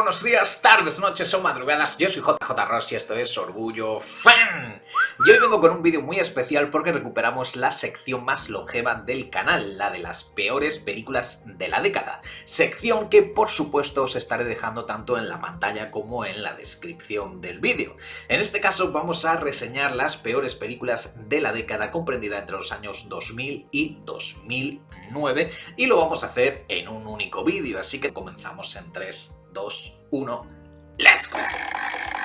buenos días, tardes, noches o madrugadas. Yo soy JJ Ross y esto es Orgullo Fan. Y hoy vengo con un vídeo muy especial porque recuperamos la sección más longeva del canal, la de las peores películas de la década. Sección que por supuesto os estaré dejando tanto en la pantalla como en la descripción del vídeo. En este caso vamos a reseñar las peores películas de la década comprendida entre los años 2000 y 2009 y lo vamos a hacer en un único vídeo, así que comenzamos en 3, 2, 1, ¡let's go!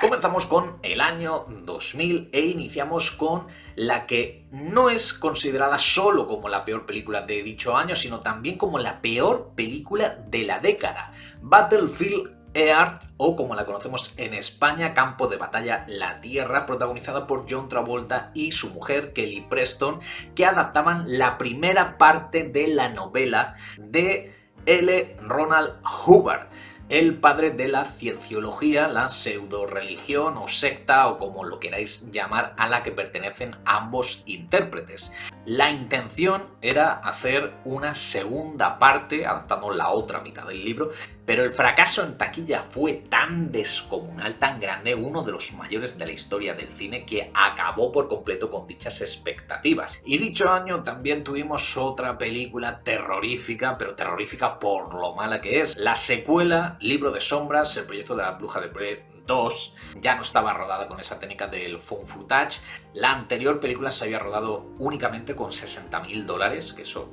Comenzamos con el año 2000 e iniciamos con la que no es considerada solo como la peor película de dicho año, sino también como la peor película de la década. Battlefield Earth, o como la conocemos en España, Campo de Batalla La Tierra, protagonizada por John Travolta y su mujer Kelly Preston, que adaptaban la primera parte de la novela de L. Ronald Hubbard, el padre de la cienciología, la pseudo-religión o secta o como lo queráis llamar, a la que pertenecen ambos intérpretes. La intención era hacer una segunda parte, adaptando la otra mitad del libro, pero el fracaso en taquilla fue tan descomunal, tan grande, uno de los mayores de la historia del cine, que acabó por completo con dichas expectativas. Y dicho año también tuvimos otra película terrorífica, pero terrorífica por lo mala que es. La secuela, Libro de Sombras, el proyecto de la Bruja de Blair 2, ya no estaba rodada con esa técnica del found footage. La anterior película se había rodado únicamente con $60.000, que eso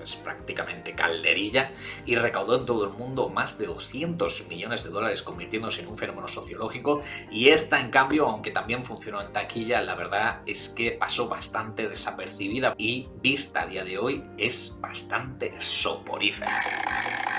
es prácticamente calderilla, y recaudó en todo el mundo más de $200 millones, convirtiéndose en un fenómeno sociológico. Y esta, en cambio, aunque también funcionó en taquilla, la verdad es que pasó bastante desapercibida y vista a día de hoy es bastante soporífera.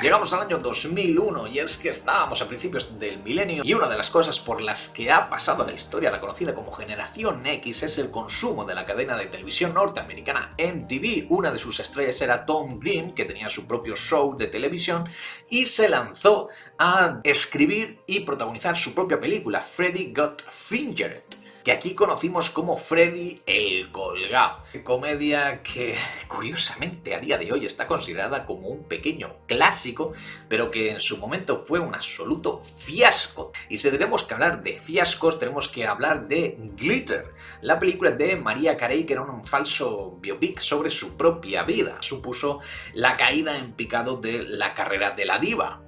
Llegamos al año 2001 y es que estábamos a principios del milenio y una de las cosas por las que ha pasado a la historia la conocida como Generación X es el consumo de la cadena de televisión norteamericana MTV. Una de sus estrellas era Tom Green, que tenía su propio show de televisión y se lanzó a escribir y protagonizar su propia película, Freddy Got Fingered, que aquí conocimos como Freddy el Colgado. Comedia que curiosamente a día de hoy está considerada como un pequeño clásico, pero que en su momento fue un absoluto fiasco. Y si tenemos que hablar de fiascos, tenemos que hablar de Glitter, la película de Mariah Carey, que era un falso biopic sobre su propia vida. Supuso la caída en picado de la carrera de la diva.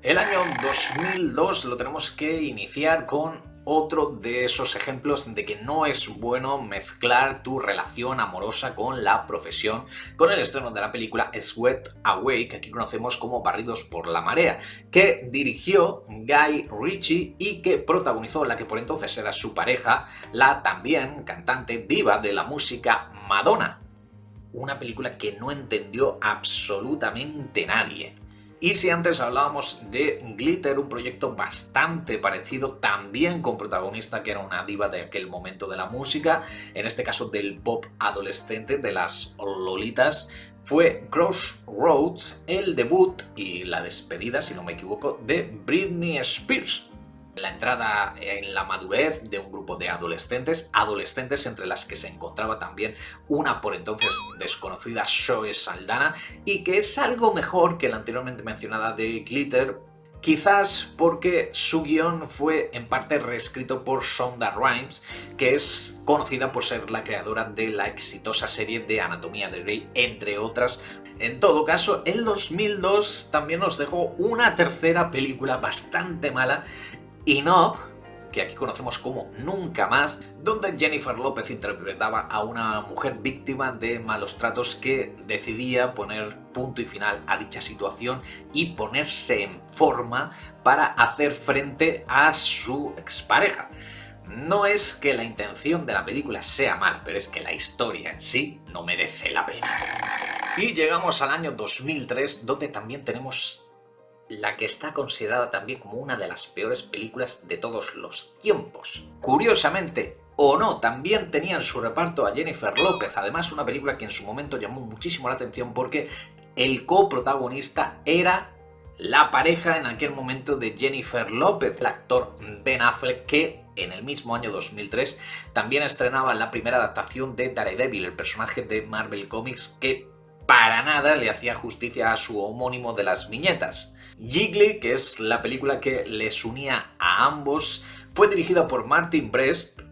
El año 2002 lo tenemos que iniciar con otro de esos ejemplos de que no es bueno mezclar tu relación amorosa con la profesión, con el estreno de la película Swept Away, que aquí conocemos como Barridos por la Marea, que dirigió Guy Ritchie y que protagonizó la que por entonces era su pareja, la también cantante diva de la música Madonna. Una película que no entendió absolutamente nadie. Y si antes hablábamos de Glitter, un proyecto bastante parecido, también con protagonista que era una diva de aquel momento de la música, en este caso del pop adolescente, de las lolitas, fue Crossroads, el debut y la despedida, si no me equivoco, de Britney Spears. La entrada en la madurez de un grupo de adolescentes entre las que se encontraba también una por entonces desconocida Zoe Saldana, y que es algo mejor que la anteriormente mencionada de Glitter, quizás porque su guión fue en parte reescrito por Shonda Rhimes, que es conocida por ser la creadora de la exitosa serie de Anatomía de Grey, entre otras. En todo caso, el 2002 también nos dejó una tercera película bastante mala, Enough, que aquí conocemos como Nunca Más, donde Jennifer López interpretaba a una mujer víctima de malos tratos que decidía poner punto y final a dicha situación y ponerse en forma para hacer frente a su expareja. No es que la intención de la película sea mala, pero es que la historia en sí no merece la pena. Y llegamos al año 2003, donde también tenemos la que está considerada también como una de las peores películas de todos los tiempos. Curiosamente, o no, también tenía en su reparto a Jennifer López, además una película que en su momento llamó muchísimo la atención porque el coprotagonista era la pareja en aquel momento de Jennifer López, el actor Ben Affleck, que en el mismo año 2003 también estrenaba la primera adaptación de Daredevil, el personaje de Marvel Comics que para nada le hacía justicia a su homónimo de las viñetas. Gigli, que es la película que les unía a ambos, fue dirigida por Martin Brest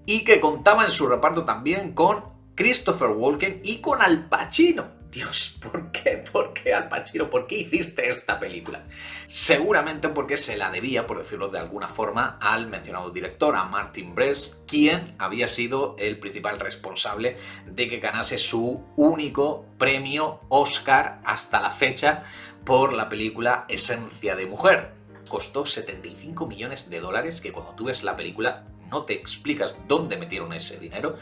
y que contaba en su reparto también con Christopher Walken y con Al Pacino. Dios, ¿por qué? ¿Por qué, Al Pacino? ¿Por qué hiciste esta película? Seguramente porque se la debía, por decirlo de alguna forma, al mencionado director, a Martin Brest, quien había sido el principal responsable de que ganase su único premio Oscar hasta la fecha por la película Esencia de Mujer. Costó 75 millones de dólares, que cuando tú ves la película no te explicas dónde metieron ese dinero,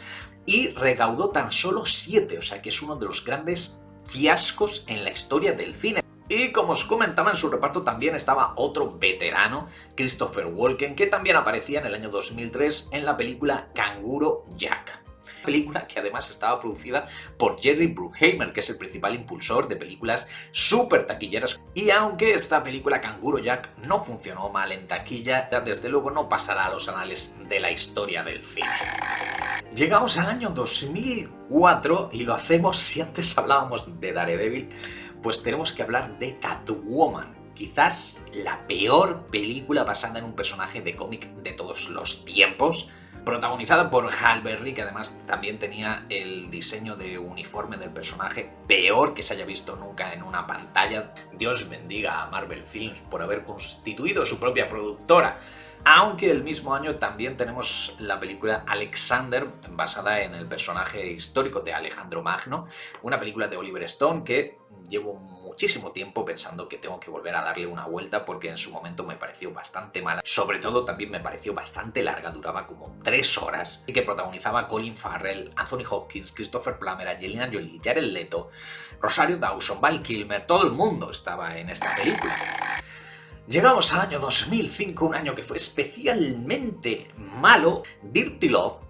y recaudó tan solo 7, o sea que es uno de los grandes fiascos en la historia del cine. Y como os comentaba, en su reparto también estaba otro veterano, Christopher Walken, que también aparecía en el año 2003 en la película Canguro Jack. Película que además estaba producida por Jerry Bruckheimer, que es el principal impulsor de películas súper taquilleras. Y aunque esta película Canguro Jack no funcionó mal en taquilla, desde luego no pasará a los anales de la historia del cine. Llegamos al año 2004 y lo hacemos, si antes hablábamos de Daredevil, pues tenemos que hablar de Catwoman. Quizás la peor película basada en un personaje de cómic de todos los tiempos, protagonizada por Halle Berry, que además también tenía el diseño de uniforme del personaje peor que se haya visto nunca en una pantalla. Dios bendiga a Marvel Films por haber constituido su propia productora. Aunque el mismo año también tenemos la película Alexander, basada en el personaje histórico de Alejandro Magno, una película de Oliver Stone que llevo muchísimo tiempo pensando que tengo que volver a darle una vuelta porque en su momento me pareció bastante mala. Sobre todo también me pareció bastante larga, duraba como 3 horas, y que protagonizaba Colin Farrell, Anthony Hopkins, Christopher Plummer, Angelina Jolie, Jared Leto, Rosario Dawson, Val Kilmer, todo el mundo estaba en esta película. Llegamos al año 2005, un año que fue especialmente malo. Dirty Love,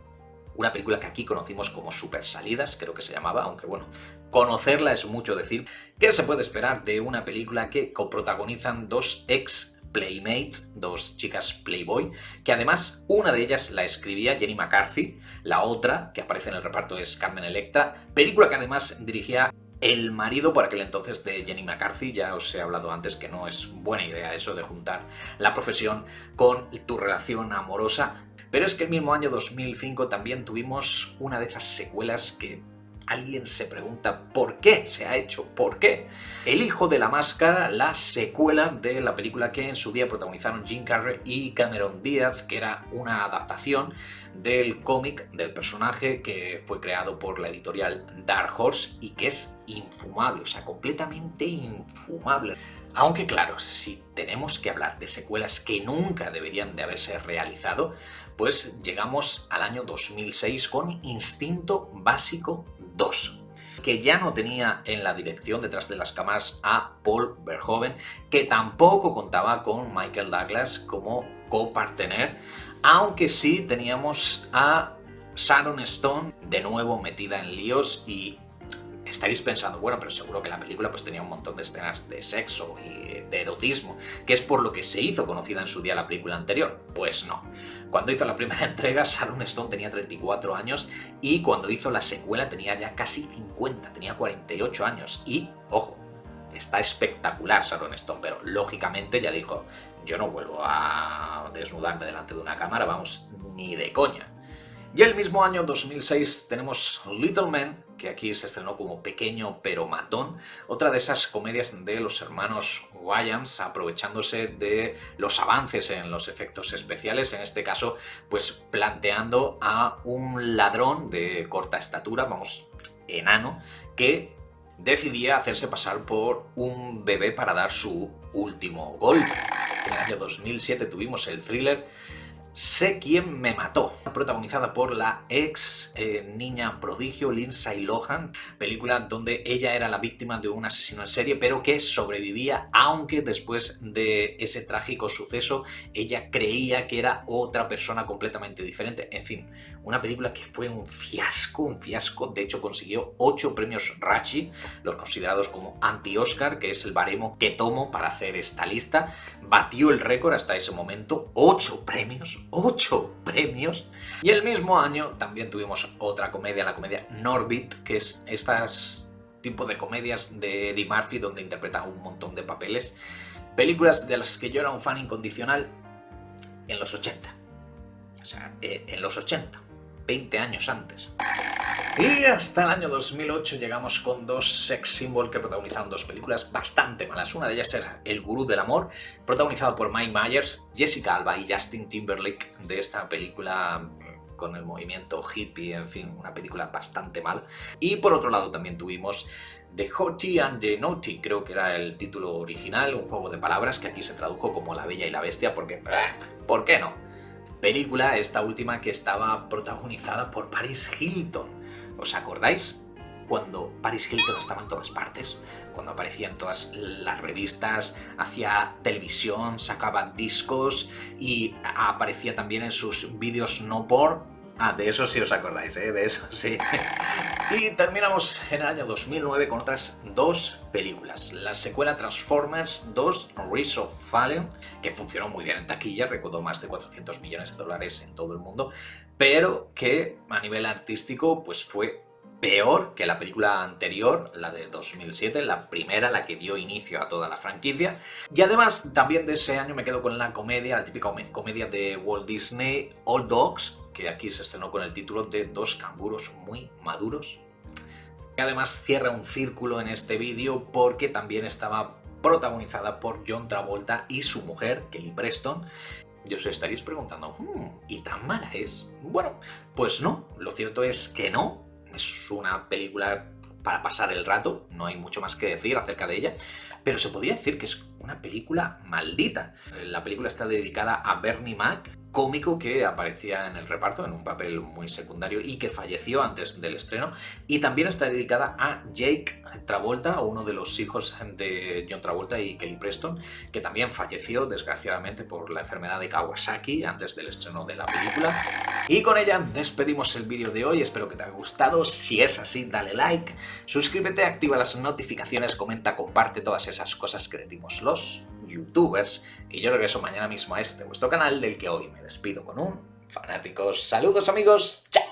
una película que aquí conocimos como Super Salidas, creo que se llamaba, aunque bueno, conocerla es mucho decir. ¿Qué se puede esperar de una película que coprotagonizan dos ex Playmates, dos chicas Playboy, que además una de ellas la escribía Jenny McCarthy, la otra que aparece en el reparto es Carmen Electra, película que además dirigía el marido por aquel entonces de Jenny McCarthy. Ya os he hablado antes que no es buena idea eso de juntar la profesión con tu relación amorosa, pero es que el mismo año 2005 también tuvimos una de esas secuelas que alguien se pregunta ¿por qué se ha hecho? ¿Por qué? El hijo de la máscara, la secuela de la película que en su día protagonizaron Jim Carrey y Cameron Diaz, que era una adaptación del cómic del personaje que fue creado por la editorial Dark Horse y que es infumable, o sea, completamente infumable. Aunque claro, si tenemos que hablar de secuelas que nunca deberían de haberse realizado, pues llegamos al año 2006 con Instinto Básico 2, que ya no tenía en la dirección detrás de las cámaras a Paul Verhoeven, que tampoco contaba con Michael Douglas como copartener, aunque sí teníamos a Sharon Stone de nuevo metida en líos. Y estaréis pensando, bueno, pero seguro que la película pues tenía un montón de escenas de sexo y de erotismo, que es por lo que se hizo conocida en su día la película anterior. Pues no. Cuando hizo la primera entrega, Sharon Stone tenía 34 años y cuando hizo la secuela tenía ya casi 50, tenía 48 años. Y, ojo, está espectacular Sharon Stone, pero lógicamente ya dijo, yo no vuelvo a desnudarme delante de una cámara, vamos, ni de coña. Y el mismo año 2006 tenemos Little Men, que aquí se estrenó como Pequeño pero Matón, otra de esas comedias de los hermanos Wayans, aprovechándose de los avances en los efectos especiales, en este caso pues planteando a un ladrón de corta estatura, vamos, enano, que decidía hacerse pasar por un bebé para dar su último golpe. En el año 2007 tuvimos el thriller Sé quién me mató, protagonizada por la ex niña prodigio Lindsay Lohan, película donde ella era la víctima de un asesino en serie, pero que sobrevivía, aunque después de ese trágico suceso ella creía que era otra persona completamente diferente. En fin, una película que fue un fiasco, de hecho consiguió 8 premios Razzie, los considerados como anti-Oscar, que es el baremo que tomo para hacer esta lista. Batió el récord hasta ese momento, 8 premios. Y el mismo año también tuvimos otra comedia, la comedia Norbit, que es estas tipo de comedias de Eddie Murphy donde interpreta un montón de papeles. Películas de las que yo era un fan incondicional en los 80. O sea, en los 80, 20 años antes. Y hasta el año 2008 llegamos con dos sex symbols que protagonizaron dos películas bastante malas. Una de ellas era El Gurú del Amor, protagonizado por Mike Myers, Jessica Alba y Justin Timberlake, de esta película con el movimiento hippie, en fin, una película bastante mal. Y por otro lado también tuvimos The Hottie and the Naughty, creo que era el título original, un juego de palabras que aquí se tradujo como La Bella y la Bestia, porque ¿por qué no? Película, esta última, que estaba protagonizada por Paris Hilton. ¿Os acordáis? Cuando Paris Hilton estaba en todas partes, cuando aparecía en todas las revistas, hacía televisión, sacaba discos y aparecía también en sus vídeos no porn. Ah, de eso sí os acordáis, de eso sí. Y terminamos en el año 2009 con otras dos películas. La secuela Transformers 2, Rise of Fallen, que funcionó muy bien en taquilla, recaudó más de 400 millones de dólares en todo el mundo, pero que a nivel artístico pues fue peor que la película anterior, la de 2007, la primera, la que dio inicio a toda la franquicia. Y además también de ese año me quedo con la comedia, la típica comedia de Walt Disney, Old Dogs, que aquí se estrenó con el título de Dos canguros muy maduros. Que además cierra un círculo en este vídeo porque también estaba protagonizada por John Travolta y su mujer, Kelly Preston. Y os estaréis preguntando, ¿y tan mala es? Bueno, pues no, lo cierto es que no. Es una película para pasar el rato, no hay mucho más que decir acerca de ella, pero se podría decir que es una película maldita. La película está dedicada a Bernie Mac, cómico que aparecía en el reparto en un papel muy secundario y que falleció antes del estreno, y también está dedicada a Jake Travolta, uno de los hijos de John Travolta y Kelly Preston, que también falleció desgraciadamente por la enfermedad de Kawasaki antes del estreno de la película. Y con ella despedimos el vídeo de hoy, espero que te haya gustado. Si es así, dale like, suscríbete, activa las notificaciones, comenta, comparte, todas esas cosas que decimos los youtubers. Y yo regreso mañana mismo a vuestro canal, del que hoy me despido con un fanáticos. Saludos amigos, chao.